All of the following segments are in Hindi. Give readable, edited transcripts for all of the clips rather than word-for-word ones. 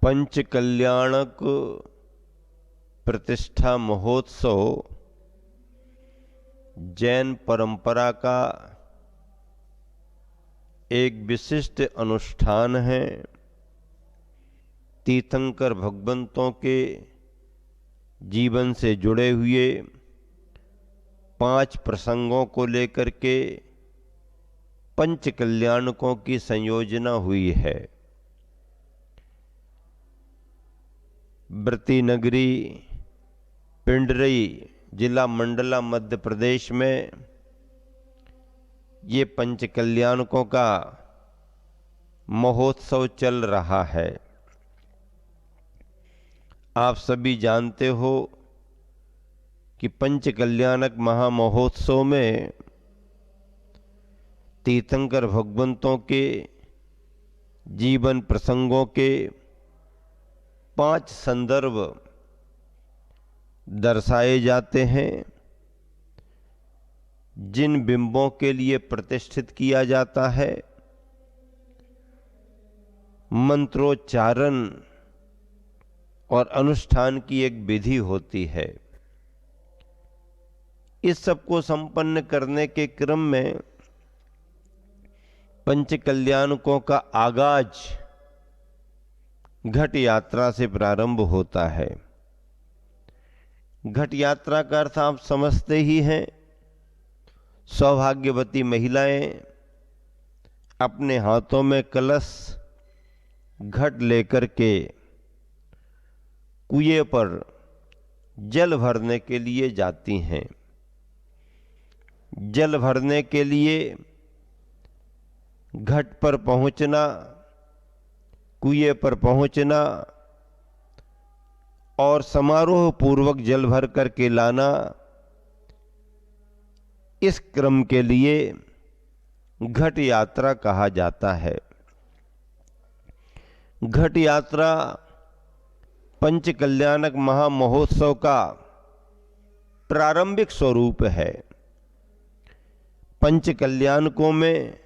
पंच कल्याणक प्रतिष्ठा महोत्सव जैन परंपरा का एक विशिष्ट अनुष्ठान है। तीर्थंकर भगवंतों के जीवन से जुड़े हुए 5 प्रसंगों को लेकर के पंच कल्याणकों की संयोजना हुई है। व्रती नगरी पिंडरी जिला मंडला मध्य प्रदेश में ये पंच कल्याणकों का महोत्सव चल रहा है। आप सभी जानते हो कि पंच कल्याणक महामहोत्सव में तीर्थंकर भगवंतों के जीवन प्रसंगों के 5 संदर्भ दर्शाए जाते हैं, जिन बिंबों के लिए प्रतिष्ठित किया जाता है। मंत्रोच्चारण और अनुष्ठान की एक विधि होती है। इस सब को संपन्न करने के क्रम में पंच कल्याणकों का आगाज घट यात्रा से प्रारंभ होता है। घट यात्रा का अर्थ आप समझते ही हैं। सौभाग्यवती महिलाएं अपने हाथों में कलश घट लेकर के कुएं पर जल भरने के लिए जाती हैं। जल भरने के लिए घट पर पहुंचना, कुएं पर पहुंचना और समारोह पूर्वक जल भर करके लाना, इस क्रम के लिए घट यात्रा कहा जाता है। घट यात्रा पंच कल्याणक महामहोत्सव का प्रारंभिक स्वरूप है। पंच कल्याणकों में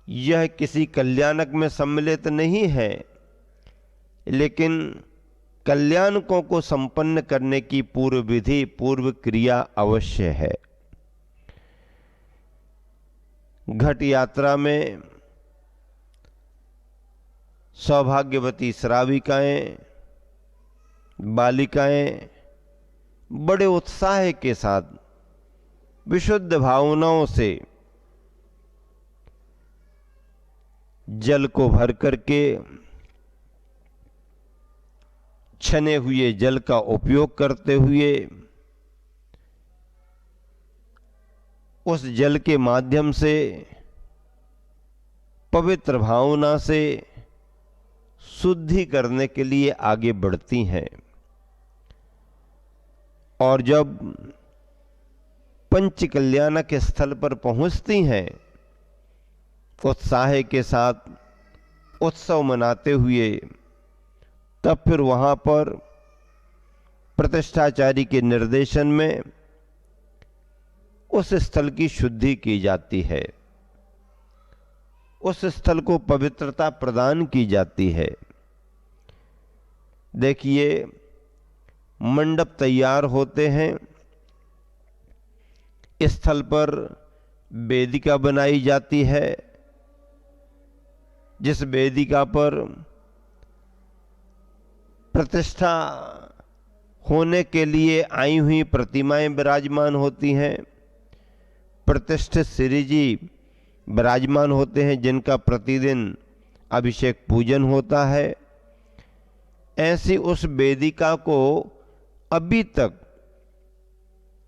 यह किसी कल्याणक में सम्मिलित नहीं है, लेकिन कल्याणकों को संपन्न करने की पूर्व विधि, पूर्व क्रिया अवश्य है। घट यात्रा में सौभाग्यवती श्राविकाएं, बालिकाएं बड़े उत्साह के साथ विशुद्ध भावनाओं से जल को भर करके छने हुए जल का उपयोग करते हुए उस जल के माध्यम से पवित्र भावना से शुद्धि करने के लिए आगे बढ़ती हैं। और जब पंच कल्याणक स्थल पर पहुंचती हैं, उत्साह के साथ उत्सव मनाते हुए, तब फिर वहां पर प्रतिष्ठाचारी के निर्देशन में उस स्थल की शुद्धि की जाती है, उस स्थल को पवित्रता प्रदान की जाती है। देखिए, मंडप तैयार होते हैं, स्थल पर वेदिका बनाई जाती है, जिस वेदिका पर प्रतिष्ठा होने के लिए आई हुई प्रतिमाएं विराजमान होती हैं। प्रतिष्ठित श्री जी विराजमान होते हैं, जिनका प्रतिदिन अभिषेक पूजन होता है। ऐसी उस वेदिका को अभी तक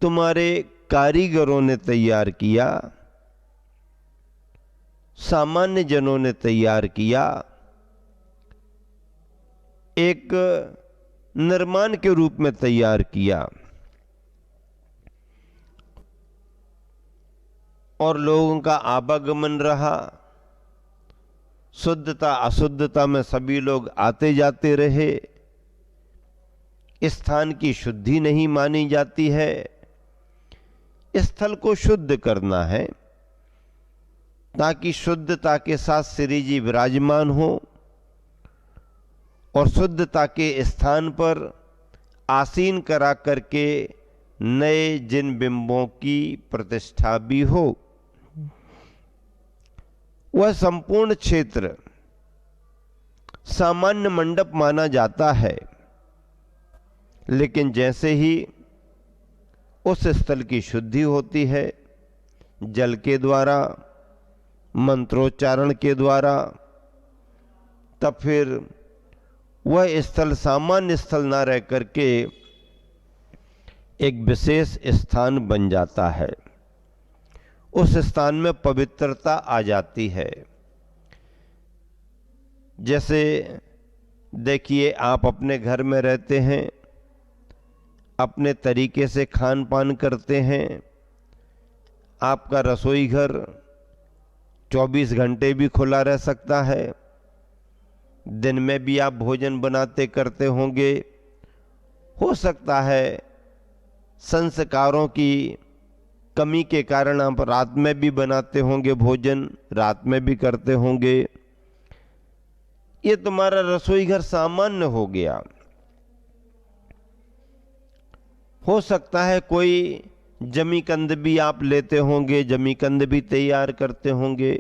तुम्हारे कारीगरों ने तैयार किया, सामान्य जनों ने तैयार किया, एक निर्माण के रूप में तैयार किया, और लोगों का आवागमन रहा। शुद्धता अशुद्धता में सभी लोग आते जाते रहे। स्थान की शुद्धि नहीं मानी जाती है। स्थल को शुद्ध करना है ताकि शुद्धता के साथ श्री जी विराजमान हो। और शुद्धता के स्थान पर आसीन करा करके नए जिन बिंबों की प्रतिष्ठा भी हो। वह संपूर्ण क्षेत्र सामान्य मंडप माना जाता है, लेकिन जैसे ही उस स्थल की शुद्धि होती है, जल के द्वारा, मंत्रोच्चारण के द्वारा, तब फिर वह स्थल सामान्य स्थल ना रह करके एक विशेष स्थान बन जाता है। उस स्थान में पवित्रता आ जाती है। जैसे देखिए, आप अपने घर में रहते हैं, अपने तरीके से खान पान करते हैं, आपका रसोई घर 24 घंटे भी खुला रह सकता है, दिन में भी आप भोजन बनाते करते होंगे। हो सकता है संस्कारों की कमी के कारण आप रात में भी बनाते होंगे, भोजन रात में भी करते होंगे। ये तुम्हारा रसोई घर सामान्य हो गया। हो सकता है कोई जमी कंद भी आप लेते होंगे, जमी कंद भी तैयार करते होंगे,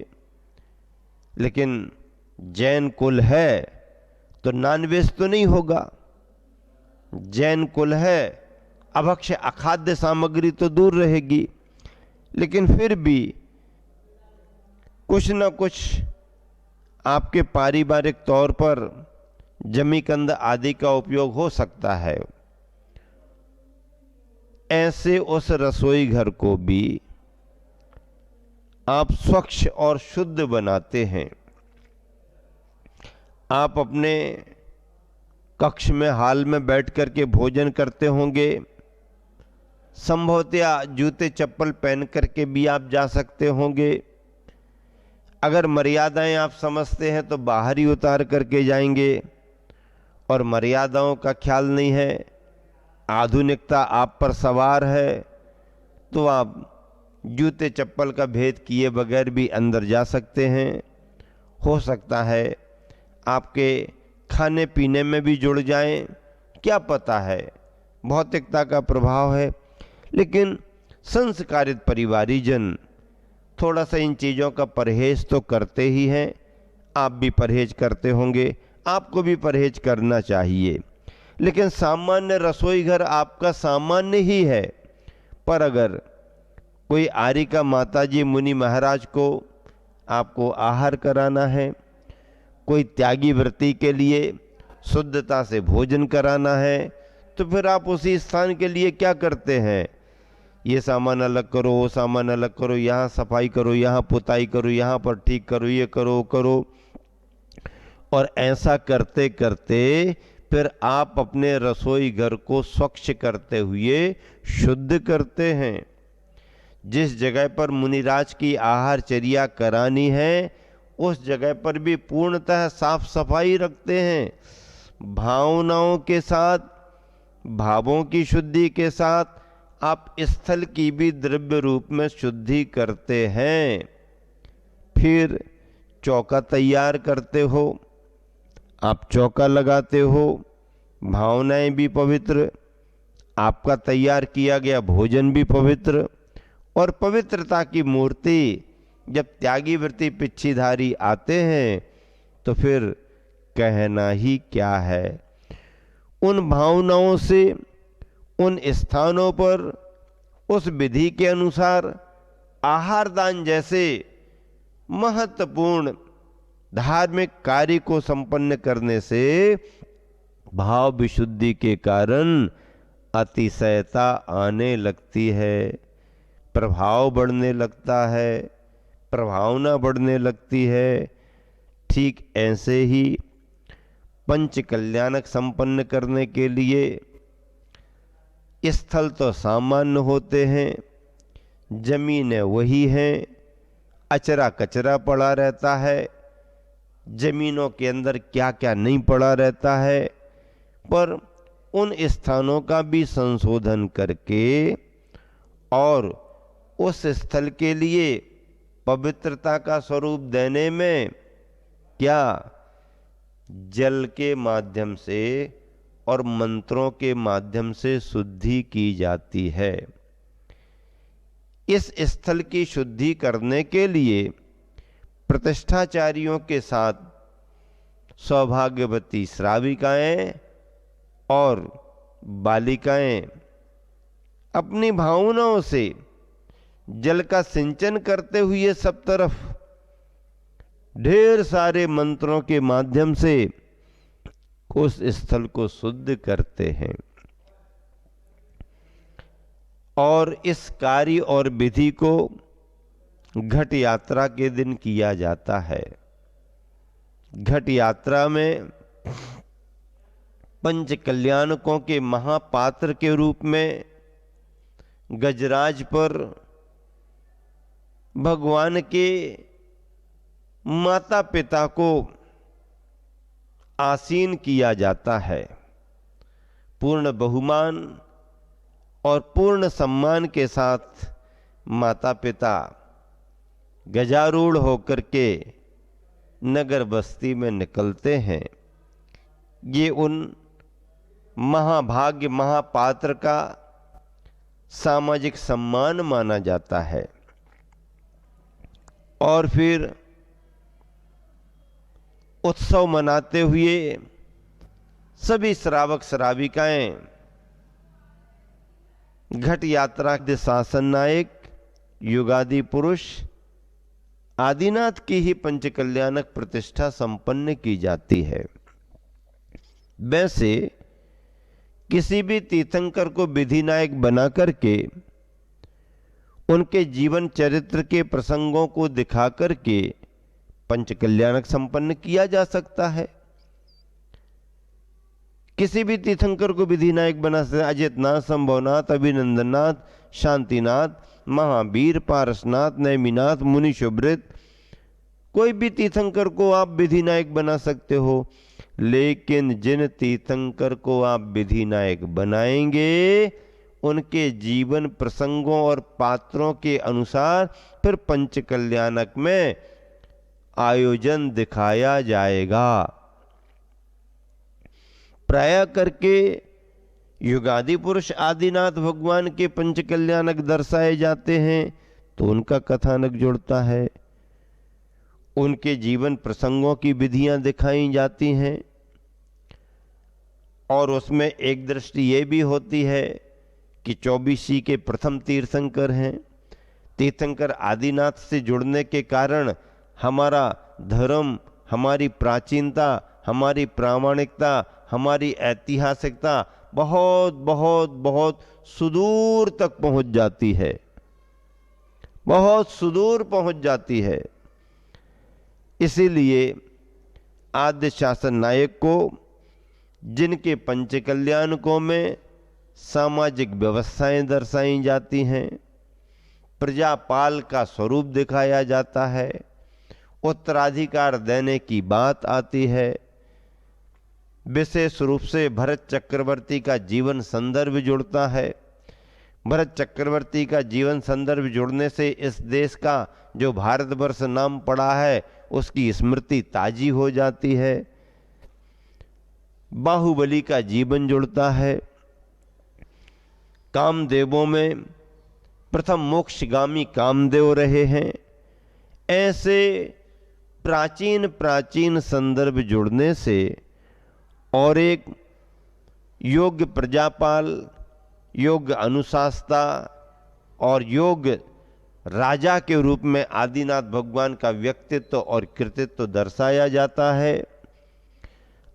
लेकिन जैन कुल है तो नॉनवेज तो नहीं होगा। जैन कुल है, अभक्ष्य अखाद्य सामग्री तो दूर रहेगी, लेकिन फिर भी कुछ न कुछ आपके पारिवारिक तौर पर जमीकंद आदि का उपयोग हो सकता है। ऐसे उस रसोई घर को भी आप स्वच्छ और शुद्ध बनाते हैं। आप अपने कक्ष में, हाल में बैठ करके भोजन करते होंगे। संभवतः जूते चप्पल पहन करके भी आप जा सकते होंगे। अगर मर्यादाएं आप समझते हैं तो बाहर ही उतार करके जाएंगे, और मर्यादाओं का ख्याल नहीं है, आधुनिकता आप पर सवार है, तो आप जूते चप्पल का भेद किए बगैर भी अंदर जा सकते हैं। हो सकता है आपके खाने पीने में भी जुड़ जाएं, क्या पता है, भौतिकता का प्रभाव है। लेकिन संस्कारित परिवारीजन थोड़ा सा इन चीज़ों का परहेज तो करते ही हैं। आप भी परहेज करते होंगे, आपको भी परहेज करना चाहिए। लेकिन सामान्य रसोई घर आपका सामान्य ही है, पर अगर कोई आरिका माताजी मुनि महाराज को आपको आहार कराना है, कोई त्यागी व्रती के लिए शुद्धता से भोजन कराना है, तो फिर आप उसी स्थान के लिए क्या करते हैं? ये सामान अलग करो, वो सामान अलग करो, यहाँ सफाई करो, यहाँ पुताई करो, यहाँ पर ठीक करो, ये करो करो। और ऐसा करते करते फिर आप अपने रसोई घर को स्वच्छ करते हुए शुद्ध करते हैं। जिस जगह पर मुनिराज की आहारचर्या करानी है, उस जगह पर भी पूर्णतः साफ सफाई रखते हैं। भावनाओं के साथ, भावों की शुद्धि के साथ आप स्थल की भी द्रव्य रूप में शुद्धि करते हैं। फिर चौका तैयार करते हो, आप चौका लगाते हो, भावनाएं भी पवित्र, आपका तैयार किया गया भोजन भी पवित्र, और पवित्रता की मूर्ति जब त्यागी व्रती पिच्छीधारी आते हैं तो फिर कहना ही क्या है। उन भावनाओं से उन स्थानों पर उस विधि के अनुसार आहार दान जैसे महत्वपूर्ण धार्मिक कार्य को संपन्न करने से भाव विशुद्धि के कारण अतिशयता आने लगती है, प्रभाव बढ़ने लगता है, प्रभावना बढ़ने लगती है। ठीक ऐसे ही पंच कल्याणक संपन्न करने के लिए स्थल तो सामान्य होते हैं, जमीनें वही हैं, अचरा कचरा पड़ा रहता है, जमीनों के अंदर क्या क्या नहीं पड़ा रहता है, पर उन स्थानों का भी संशोधन करके और उस स्थल के लिए पवित्रता का स्वरूप देने में क्या जल के माध्यम से और मंत्रों के माध्यम से शुद्धि की जाती है। इस स्थल की शुद्धि करने के लिए प्रतिष्ठाचारियों के साथ सौभाग्यवती श्राविकाएं और बालिकाएं अपनी भावनाओं से जल का सिंचन करते हुए सब तरफ ढेर सारे मंत्रों के माध्यम से उस स्थल को शुद्ध करते हैं। और इस कार्य और विधि को घट यात्रा के दिन किया जाता है। घट यात्रा में पंच कल्याणकों के महापात्र के रूप में गजराज पर भगवान के माता पिता को आसीन किया जाता है। पूर्ण बहुमान और पूर्ण सम्मान के साथ माता पिता गजारूढ़ होकर के नगर बस्ती में निकलते हैं। ये उन महाभाग्य महापात्र का सामाजिक सम्मान माना जाता है। और फिर उत्सव मनाते हुए सभी श्रावक श्राविकाएं घट यात्रा के शासन नायक युगादि पुरुष आदिनाथ की ही पंचकल्याणक प्रतिष्ठा संपन्न की जाती है। वैसे किसी भी तीर्थंकर को विधि नायक बना करके उनके जीवन चरित्र के प्रसंगों को दिखा करके पंचकल्याणक संपन्न किया जा सकता है। किसी भी तीर्थंकर को विधि नायक बना सकते। अजितनाथ, संभवनाथ, अभिनंदननाथ, शांतिनाथ, महावीर, पारसनाथ, नैमिनाथ, मुनि शुभ्रित, कोई भी तीर्थंकर को आप विधि नायक बना सकते हो। लेकिन जिन तीर्थंकर को आप विधि नायक बनाएंगे उनके जीवन प्रसंगों और पात्रों के अनुसार फिर पंचकल्याणक में आयोजन दिखाया जाएगा। प्राय करके युगादि पुरुष आदिनाथ भगवान के पंचकल्याणक दर्शाए जाते हैं तो उनका कथानक जुड़ता है। उनके जीवन प्रसंगों की विधियां दिखाई जाती हैं। और उसमें एक दृष्टि ये भी होती है कि 24 के प्रथम तीर्थंकर हैं। तीर्थंकर आदिनाथ से जुड़ने के कारण हमारा धर्म, हमारी प्राचीनता, हमारी प्रामाणिकता, हमारी ऐतिहासिकता बहुत बहुत बहुत सुदूर तक पहुंच जाती है, बहुत सुदूर पहुंच जाती है। इसीलिए आद्य शासन नायक को जिनके पंचकल्याणकों में सामाजिक व्यवस्थाएं दर्शाई जाती हैं, प्रजापाल का स्वरूप दिखाया जाता है, उत्तराधिकार देने की बात आती है, विशेष रूप से भरत चक्रवर्ती का जीवन संदर्भ जुड़ता है। भरत चक्रवर्ती का जीवन संदर्भ जुड़ने से इस देश का जो भारतवर्ष नाम पड़ा है उसकी स्मृति ताजी हो जाती है। बाहुबली का जीवन जुड़ता है। कामदेवों में प्रथम मोक्षगामी कामदेव रहे हैं। ऐसे प्राचीन प्राचीन संदर्भ जुड़ने से और एक योग्य प्रजापाल, योग्य अनुशासता और योग्य राजा के रूप में आदिनाथ भगवान का व्यक्तित्व और कृतित्व दर्शाया जाता है।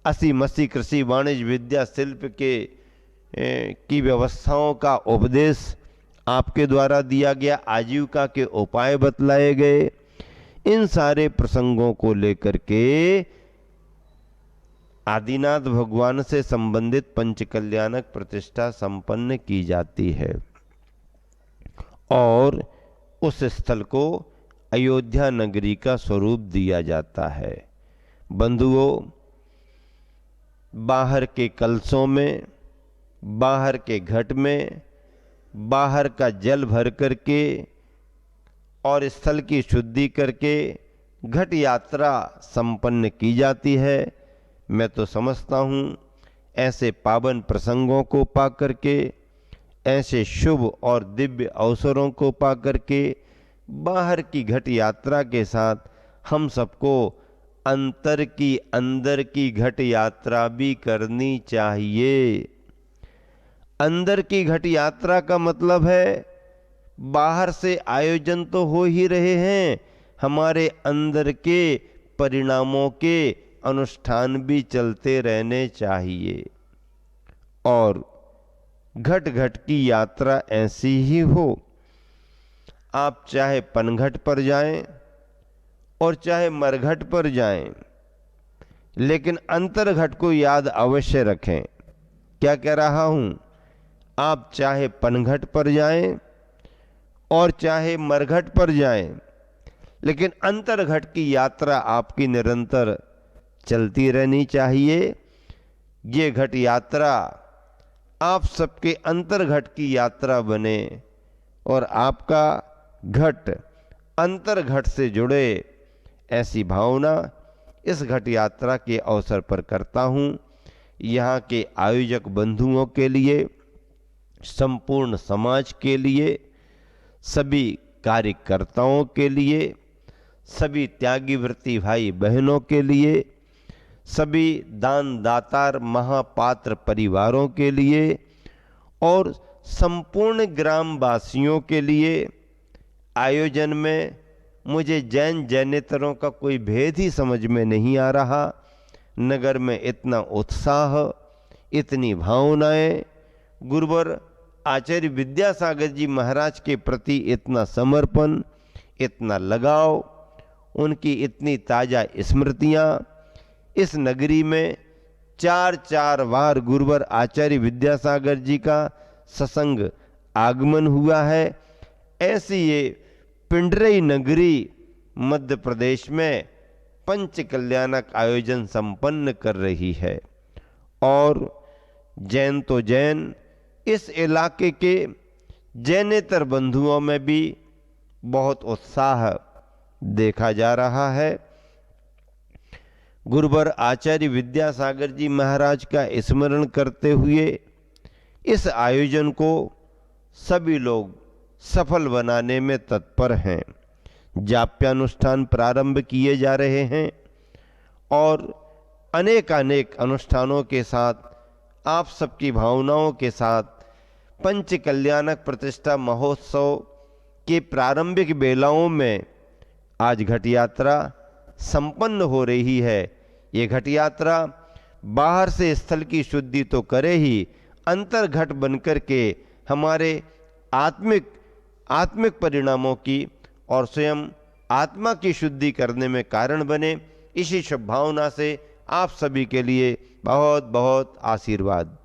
असी मसी कृषि वाणिज्य विद्या शिल्प की व्यवस्थाओं का उपदेश आपके द्वारा दिया गया, आजीविका के उपाय बतलाए गए। इन सारे प्रसंगों को लेकर के आदिनाथ भगवान से संबंधित पंचकल्याणक प्रतिष्ठा संपन्न की जाती है और उस स्थल को अयोध्या नगरी का स्वरूप दिया जाता है। बंधुओं, बाहर के कलशों में, बाहर के घट में, बाहर का जल भर करके और स्थल की शुद्धि करके घट यात्रा संपन्न की जाती है। मैं तो समझता हूँ ऐसे पावन प्रसंगों को पा करके, ऐसे शुभ और दिव्य अवसरों को पा करके बाहर की घट यात्रा के साथ हम सबको अंदर की घट यात्रा भी करनी चाहिए। अंदर की घट यात्रा का मतलब है बाहर से आयोजन तो हो ही रहे हैं, हमारे अंदर के परिणामों के अनुष्ठान भी चलते रहने चाहिए। और घट घट की यात्रा ऐसी ही हो, आप चाहे पनघट पर जाएं और चाहे मरघट पर जाएं, लेकिन अंतर्घट को याद अवश्य रखें। क्या कह रहा हूं? आप चाहे पनघट पर जाएं और चाहे मरघट पर जाएं, लेकिन अंतर्घट की यात्रा आपकी निरंतर चलती रहनी चाहिए। ये घट यात्रा आप सबके अंतर्घट की यात्रा बने और आपका घट अंतर्घट से जुड़े, ऐसी भावना इस घट यात्रा के अवसर पर करता हूँ। यहाँ के आयोजक बंधुओं के लिए, संपूर्ण समाज के लिए, सभी कार्यकर्ताओं के लिए, सभी त्यागी वृत्ति भाई बहनों के लिए, सभी दान दातार महापात्र परिवारों के लिए और संपूर्ण ग्रामवासियों के लिए आयोजन में मुझे जैनेतरों का कोई भेद ही समझ में नहीं आ रहा। नगर में इतना उत्साह, इतनी भावनाएं, गुरुवर आचार्य विद्यासागर जी महाराज के प्रति इतना समर्पण, इतना लगाव, उनकी इतनी ताजा स्मृतियां। इस नगरी में 4 बार गुरुवर आचार्य विद्यासागर जी का सत्संग आगमन हुआ है। ऐसी ये पिंडरई नगरी मध्य प्रदेश में पंच कल्याणक आयोजन संपन्न कर रही है। और जैन तो जैन, इस इलाके के जैनेतर बंधुओं में भी बहुत उत्साह देखा जा रहा है। गुरुवर आचार्य विद्यासागर जी महाराज का स्मरण करते हुए इस आयोजन को सभी लोग सफल बनाने में तत्पर हैं। जाप्यानुष्ठान प्रारंभ किए जा रहे हैं और अनेक अनुष्ठानों के साथ, आप सबकी भावनाओं के साथ पंच कल्याणक प्रतिष्ठा महोत्सव के प्रारंभिक बेलाओं में आज घट यात्रा संपन्न हो रही है। ये घट यात्रा बाहर से स्थल की शुद्धि तो करे ही, अंतर्घट बनकर के हमारे आत्मिक परिणामों की और स्वयं आत्मा की शुद्धि करने में कारण बने। इसी शुभ भावना से आप सभी के लिए बहुत बहुत आशीर्वाद।